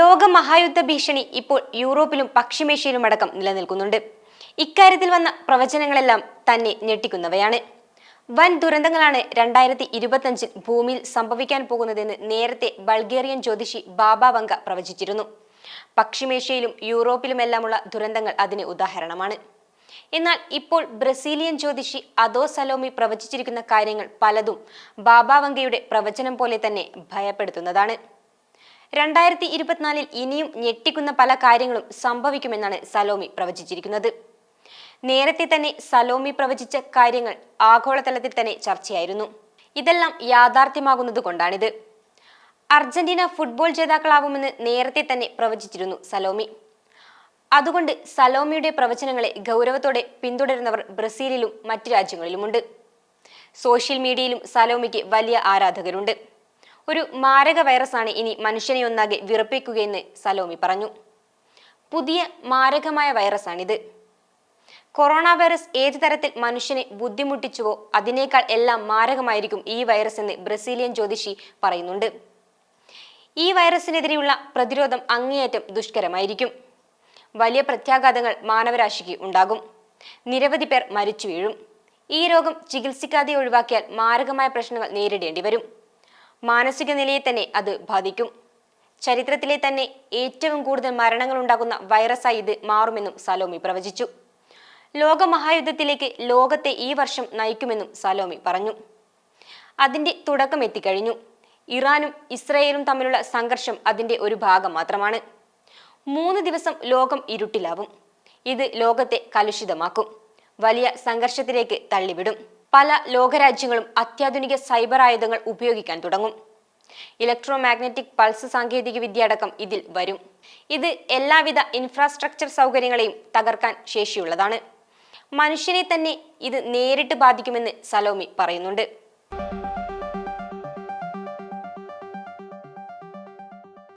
ലോകമഹായുദ്ധ ഭീഷണി ഇപ്പോൾ യൂറോപ്പിലും പശ്ചിമേഷ്യയിലും അടക്കം നിലനിൽക്കുന്നുണ്ട്. ഇക്കാര്യത്തിൽ വന്ന പ്രവചനങ്ങളെല്ലാം തന്നെ ഞെട്ടിക്കുന്നവയാണ്. വൻ ദുരന്തങ്ങളാണ് 2025 ഭൂമിയിൽ സംഭവിക്കാൻ പോകുന്നതെന്ന് നേരത്തെ ബൾഗേറിയൻ ജ്യോതിഷി ബാബ വങ്ക പ്രവചിച്ചിരുന്നു. പശ്ചിമേഷ്യയിലും യൂറോപ്പിലുമെല്ലാമുള്ള ദുരന്തങ്ങൾ അതിന് ഉദാഹരണമാണ്. എന്നാൽ ഇപ്പോൾ ബ്രസീലിയൻ ജ്യോതിഷി അതോ സലോമി പ്രവചിച്ചിരിക്കുന്ന കാര്യങ്ങൾ പലതും ബാബ വങ്കയുടെ പ്രവചനം പോലെ തന്നെ ഭയപ്പെടുത്തുന്നതാണ്. 2024 ഇനിയും ഞെട്ടിക്കുന്ന പല കാര്യങ്ങളും സംഭവിക്കുമെന്നാണ് സലോമി പ്രവചിച്ചിരിക്കുന്നത്. നേരത്തെ തന്നെ സലോമി പ്രവചിച്ച കാര്യങ്ങൾ ആഗോളതലത്തിൽ തന്നെ ചർച്ചയായിരുന്നു. ഇതെല്ലാം യാഥാർത്ഥ്യമാകുന്നത് കൊണ്ടാണിത്. അർജന്റീന ഫുട്ബോൾ ജേതാക്കളാവുമെന്ന് നേരത്തെ തന്നെ പ്രവചിച്ചിരുന്നു സലോമി. അതുകൊണ്ട് സലോമിയുടെ പ്രവചനങ്ങളെ ഗൗരവത്തോടെ പിന്തുടരുന്നവർ ബ്രസീലിലും മറ്റു രാജ്യങ്ങളിലുമുണ്ട്. സോഷ്യൽ മീഡിയയിലും സലോമിക്ക് വലിയ ആരാധകരുണ്ട്. ഒരു മാരക വൈറസാണ് ഇനി മനുഷ്യനെ ഒന്നാകെ വിറപ്പിക്കുകയെന്ന് സലോമി പറഞ്ഞു. പുതിയ മാരകമായ വൈറസാണിത്. കൊറോണ വൈറസ് ഏത് തരത്തിൽ മനുഷ്യനെ ബുദ്ധിമുട്ടിച്ചുവോ അതിനേക്കാൾ എല്ലാം മാരകമായിരിക്കും ഈ വൈറസ് എന്ന് ബ്രസീലിയൻ ജ്യോതിഷി പറയുന്നുണ്ട്. ഈ വൈറസിനെതിരെയുള്ള പ്രതിരോധം അങ്ങേയറ്റം ദുഷ്കരമായിരിക്കും. വലിയ പ്രത്യാഘാതങ്ങൾ മാനവരാശിക്ക് ഉണ്ടാകും. നിരവധി പേർ മരിച്ചു വീഴും. ഈ രോഗം ചികിത്സിക്കാതെ ഒഴിവാക്കിയാൽ മാരകമായ പ്രശ്നങ്ങൾ നേരിടേണ്ടി വരും. മാനസിക നിലയെ തന്നെ അത് ബാധിക്കും. ചരിത്രത്തിലെ തന്നെ ഏറ്റവും കൂടുതൽ മരണങ്ങൾ ഉണ്ടാകുന്ന വൈറസായി ഇത് മാറുമെന്നും സലോമി പ്രവചിച്ചു. ലോകമഹായുദ്ധത്തിലേക്ക് ലോകത്തെ ഈ വർഷം നയിക്കുമെന്നും സലോമി പറഞ്ഞു. അതിന്റെ തുടക്കം എത്തിക്കഴിഞ്ഞു. ഇറാനും ഇസ്രയേലും തമ്മിലുള്ള സംഘർഷം അതിന്റെ ഒരു ഭാഗം മാത്രമാണ്. 3 ദിവസം ലോകം ഇരുട്ടിലാവും. ഇത് ലോകത്തെ കലുഷിതമാക്കും. വലിയ സംഘർഷത്തിലേക്ക് തള്ളിവിടും. പല ലോകരാജ്യങ്ങളും അത്യാധുനിക സൈബർ ആയുധങ്ങൾ ഉപയോഗിക്കാൻ തുടങ്ങും. ഇലക്ട്രോ മാഗ്നറ്റിക് പൾസ് സാങ്കേതിക വിദ്യ അടക്കം ഇതിൽ വരും. ഇത് എല്ലാവിധ ഇൻഫ്രാസ്ട്രക്ചർ സൗകര്യങ്ങളെയും തകർക്കാൻ ശേഷിയുള്ളതാണ്. മനുഷ്യനെ തന്നെ ഇത് നേരിട്ട് ബാധിക്കുമെന്ന് സലോമി പറയുന്നുണ്ട്.